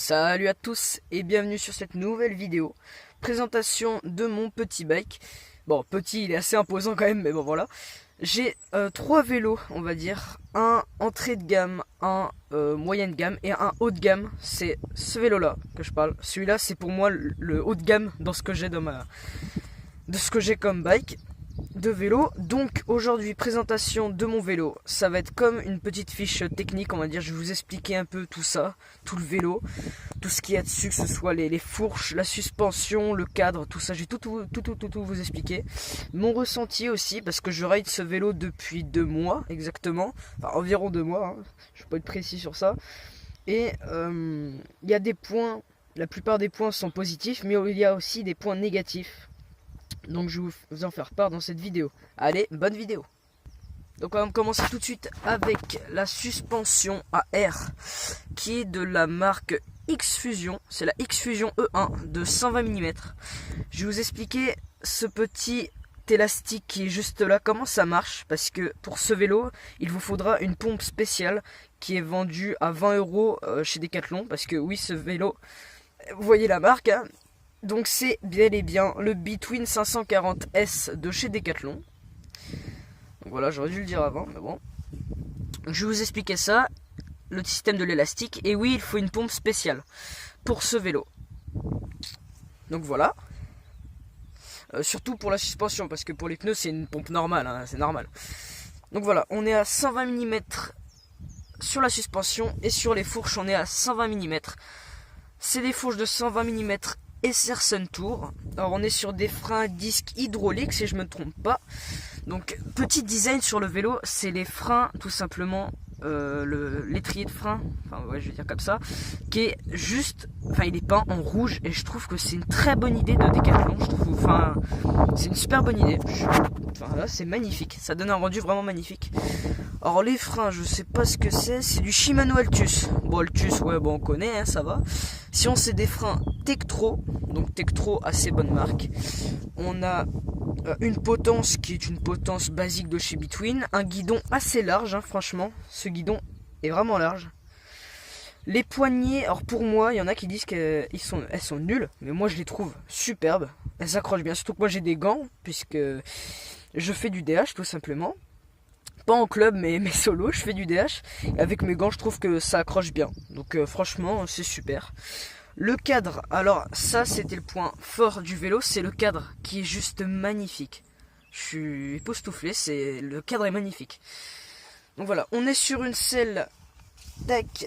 Salut à tous et bienvenue sur cette nouvelle vidéo. Présentation de mon petit bike. Bon, petit, il est assez imposant quand même, mais bon voilà. J'ai trois vélos, on va dire. Un entrée de gamme, un moyenne gamme et un haut de gamme. C'est ce vélo-là que je parle. Celui-là, c'est pour moi le haut de gamme dans ce que j'ai de ce que j'ai comme bike de vélo. Donc aujourd'hui, présentation de mon vélo. Ça va être comme une petite fiche technique, on va dire. Je vais vous expliquer un peu tout ça, tout le vélo, tout ce qu'il y a dessus, que ce soit les fourches, la suspension, le cadre, tout ça. Je vais tout vous expliquer. Mon ressenti aussi, parce que je ride ce vélo depuis 2 mois exactement, enfin environ 2 mois, hein. Je peux pas être précis sur ça. Et il y a des points, la plupart des points sont positifs, mais il y a aussi des points négatifs. Donc je vais vous en faire part dans cette vidéo. Allez, bonne vidéo. Donc on va commencer tout de suite avec la suspension à air, qui est de la marque X-Fusion. C'est la X-Fusion E1 de 120 mm. Je vais vous expliquer ce petit élastique qui est juste là, comment ça marche. Parce que pour ce vélo, il vous faudra une pompe spéciale qui est vendue à 20 € chez Decathlon. Parce que oui, ce vélo, vous voyez la marque, hein. Donc c'est bel et bien le Between 540S de chez Decathlon. Donc voilà, j'aurais dû le dire avant, mais bon. Je vais vous expliquer ça, le système de l'élastique. Et oui, il faut une pompe spéciale pour ce vélo. Donc voilà. Surtout pour la suspension, parce que pour les pneus c'est une pompe normale, hein, c'est normal. Donc voilà, on est à 120 mm sur la suspension. Et sur les fourches on est à 120 mm. C'est des fourches de 120 mm Esser Suntour. Alors on est sur des freins à disque hydrauliques si je me trompe pas. Donc petit design sur le vélo, c'est les freins tout simplement, l'étrier de frein, enfin ouais je vais dire comme ça, qui est juste, enfin il est peint en rouge et je trouve que c'est une très bonne idée de Decathlon. Je trouve, enfin c'est une super bonne idée. Enfin là c'est magnifique, ça donne un rendu vraiment magnifique. Alors les freins, je sais pas ce que c'est du Shimano Altus. Bon Altus, ouais bon on connaît, hein, ça va. Sinon c'est des freins Tektro, donc Tektro assez bonne marque. On a une potence qui est une potence basique de chez Between. Un guidon assez large, hein, franchement, ce guidon est vraiment large. Les poignées, alors pour moi, il y en a qui disent qu'elles sont nulles, mais moi je les trouve superbes. Elles s'accrochent bien, surtout que moi j'ai des gants, puisque je fais du DH tout simplement. Pas en club mais solo, je fais du DH. Et avec mes gants je trouve que ça accroche bien. Donc franchement c'est super. Le cadre, alors ça c'était le point fort du vélo, c'est le cadre qui est juste magnifique. Je suis époustouflé, le cadre est magnifique. Donc voilà, on est sur une selle tac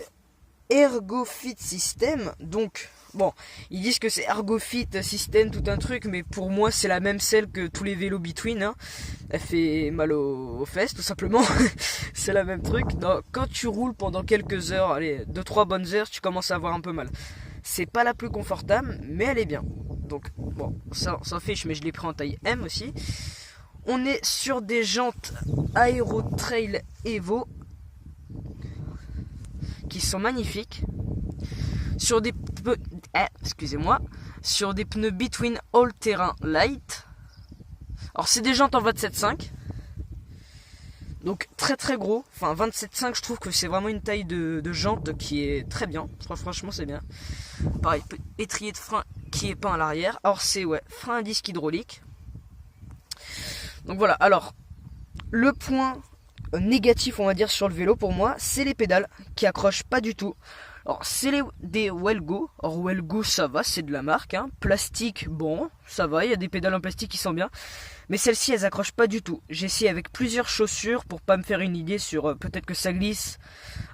ErgoFit System. Donc bon, ils disent que c'est ErgoFit System, tout un truc, mais pour moi c'est la même selle que tous les vélos Between, hein. Elle fait mal aux fesses tout simplement. C'est la même truc. Non, quand tu roules pendant quelques heures, allez, 2-3 bonnes heures, tu commences à avoir un peu mal. C'est pas la plus confortable, mais elle est bien. Donc bon, ça on s'en fiche, mais je l'ai pris en taille M aussi. On est sur des jantes Aero Trail Evo qui sont magnifiques. Sur des sur des pneus Between All Terrain Light. Alors c'est des jantes en 27.5. Donc très très gros, enfin 27.5 je trouve que c'est vraiment une taille de jante qui est très bien, franchement c'est bien. Pareil, étrier de frein qui est peint à l'arrière. Alors c'est frein à disque hydraulique. Donc voilà, alors le point négatif on va dire sur le vélo pour moi, c'est les pédales qui accrochent pas du tout. Alors c'est des Wellgo. Alors Wellgo ça va, c'est de la marque, hein. Plastique, bon ça va, il y a des pédales en plastique qui sont bien. Mais celles-ci elles accrochent pas du tout. J'ai essayé avec plusieurs chaussures pour pas me faire une idée sur peut-être que ça glisse,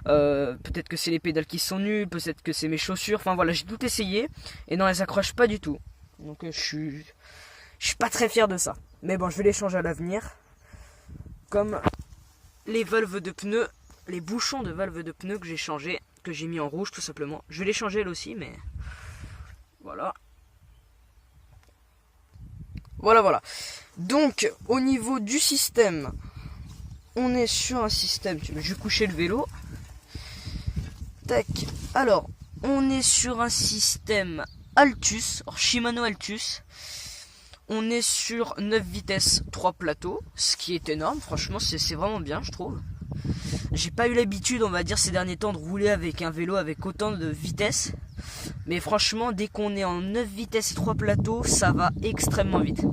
peut-être que c'est les pédales qui sont nulles, peut-être que c'est mes chaussures. Enfin voilà, j'ai tout essayé et non elles accrochent pas du tout. Donc je suis pas très fier de ça. Mais bon je vais les changer à l'avenir. Comme les valves de pneus, les bouchons de valves de pneus que j'ai changé, que j'ai mis en rouge tout simplement. Je vais les changer elles aussi, mais voilà. Voilà. Donc au niveau du système, on est sur un système. Je vais coucher le vélo. Tac. Alors on est sur un système Altus, Shimano Altus. On est sur 9 vitesses, 3 plateaux, ce qui est énorme, franchement c'est vraiment bien je trouve. J'ai pas eu l'habitude, on va dire, ces derniers temps de rouler avec un vélo avec autant de vitesse. Mais franchement, dès qu'on est en 9 vitesses et 3 plateaux, ça va extrêmement vite.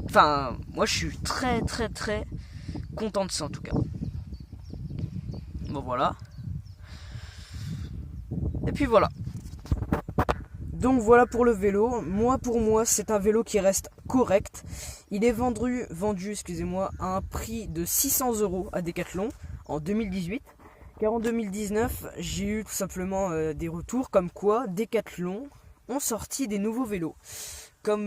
Enfin, moi je suis très content de ça en tout cas. Bon voilà. Et puis voilà. Donc voilà pour le vélo. Pour moi, c'est un vélo qui reste correct. Il est vendu, excusez-moi, à un prix de 600 € à Decathlon en 2018. Car en 2019, j'ai eu tout simplement des retours comme quoi Decathlon ont sorti des nouveaux vélos. Comme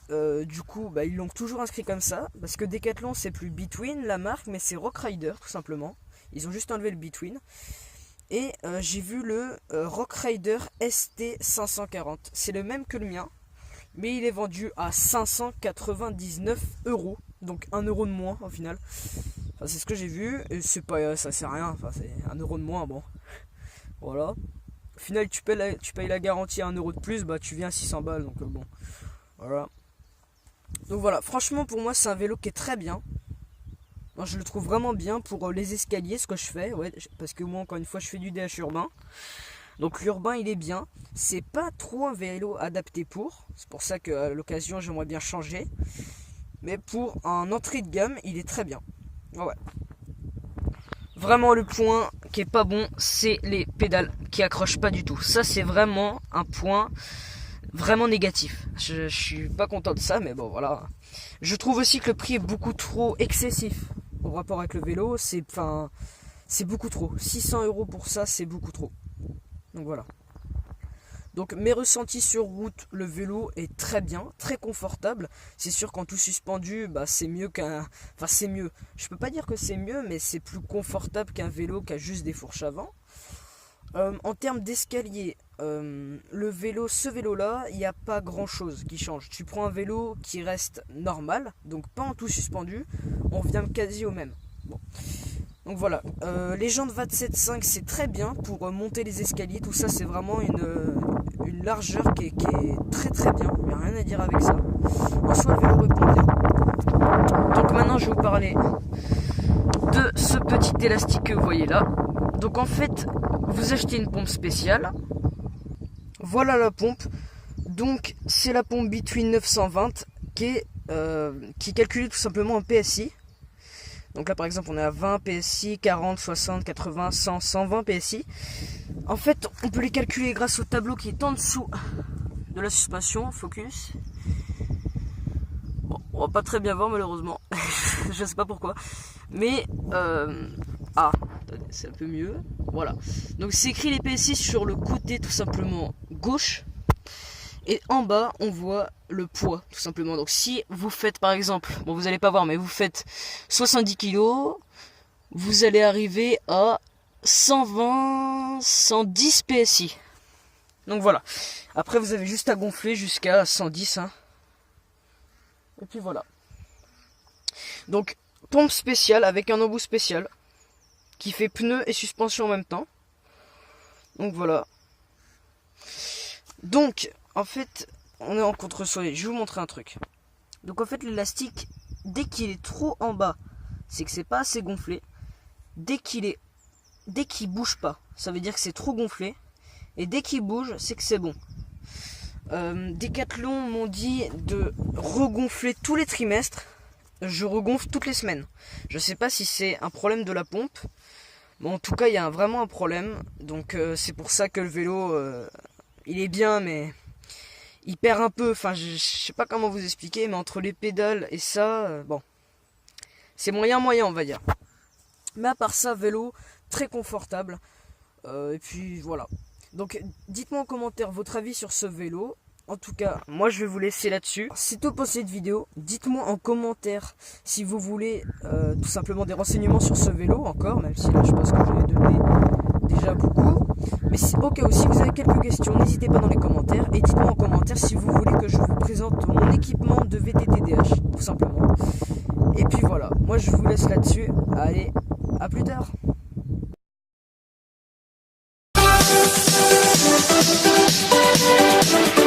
ils l'ont toujours inscrit comme ça. Parce que Decathlon, c'est plus Between la marque, mais c'est Rock Rider tout simplement. Ils ont juste enlevé le Between. Et j'ai vu le Rock Rider ST540. C'est le même que le mien, mais il est vendu à 599 €. Donc 1 € de moins au final. Enfin, c'est ce que j'ai vu. Et c'est pas, ça c'est rien. Enfin, c'est 1 € de moins. Bon, voilà. Au final, tu payes la garantie à 1 € de plus. Bah, tu viens à 600 balles. Donc bon, voilà. Donc voilà. Franchement, pour moi, c'est un vélo qui est très bien. Moi, je le trouve vraiment bien pour les escaliers, ce que je fais, ouais, parce que moi, encore une fois, je fais du DH urbain. Donc l'urbain, il est bien. C'est pas trop un vélo adapté pour. C'est pour ça qu'à l'occasion, j'aimerais bien changer. Mais pour un entrée de gamme, il est très bien. Ouais. Vraiment, le point qui est pas bon, c'est les pédales qui accrochent pas du tout. Ça, c'est vraiment un point vraiment négatif. Je suis pas content de ça, mais bon, voilà. Je trouve aussi que le prix est beaucoup trop excessif. Au rapport avec le vélo, c'est beaucoup trop. 600 € pour ça, c'est beaucoup trop. Donc voilà. Donc mes ressentis sur route, le vélo est très bien, très confortable. C'est sûr qu'en tout suspendu, bah c'est mieux qu'un... Enfin c'est mieux. Je peux pas dire que c'est mieux, mais c'est plus confortable qu'un vélo qui a juste des fourches avant. En termes d'escalier, ce vélo-là, il n'y a pas grand-chose qui change. Tu prends un vélo qui reste normal, donc pas en tout suspendu, on revient quasi au même. Bon. Donc voilà, les jantes 27.5 c'est très bien pour monter les escaliers, tout ça c'est vraiment une largeur qui est très bien, il n'y a rien à dire avec ça. En soi, le vélo répond bien. Donc maintenant je vais vous parler de ce petit élastique que vous voyez là. Donc en fait, vous achetez une pompe spéciale. Voilà la pompe. Donc c'est la pompe Between 920 qui est calculée tout simplement en PSI. Donc là par exemple on est à 20 PSI, 40, 60, 80, 100, 120 PSI. En fait on peut les calculer grâce au tableau qui est en dessous de la suspension. Focus. Bon, on va pas très bien voir malheureusement. Je sais pas pourquoi. Mais c'est un peu mieux. Voilà. Donc c'est écrit les PSI sur le côté tout simplement gauche. Et en bas, on voit le poids tout simplement. Donc si vous faites par exemple, bon vous allez pas voir, mais vous faites 70 kg, vous allez arriver à 120, 110 PSI. Donc voilà. Après vous avez juste à gonfler jusqu'à 110. Hein. Et puis voilà. Donc pompe spéciale avec un embout spécial qui fait pneu et suspension en même temps. Donc voilà. Donc en fait on est en contre-soleil. Je vais vous montrer un truc. Donc en fait l'élastique, dès qu'il est trop en bas, c'est que c'est pas assez gonflé. Dès qu'il bouge pas, ça veut dire que c'est trop gonflé. Et dès qu'il bouge, c'est que c'est bon. Decathlon m'ont dit de regonfler tous les trimestres. Je regonfle toutes les semaines. Je sais pas si c'est un problème de la pompe. Mais en tout cas, il y a vraiment un problème. Donc c'est pour ça que le vélo, il est bien, mais il perd un peu. Enfin, je sais pas comment vous expliquer, mais entre les pédales et ça, bon, c'est moyen, on va dire. Mais à part ça, vélo très confortable. Et puis voilà. Donc dites-moi en commentaire votre avis sur ce vélo. En tout cas, moi je vais vous laisser là-dessus. C'est tout pour cette vidéo. Dites-moi en commentaire si vous voulez tout simplement des renseignements sur ce vélo encore, même si là je pense que j'en ai donné déjà beaucoup. Mais au cas où si vous avez quelques questions, n'hésitez pas dans les commentaires. Et dites-moi en commentaire si vous voulez que je vous présente mon équipement de VTT-DH, tout simplement. Et puis voilà, moi je vous laisse là-dessus. Allez, à plus tard. We'll be right back.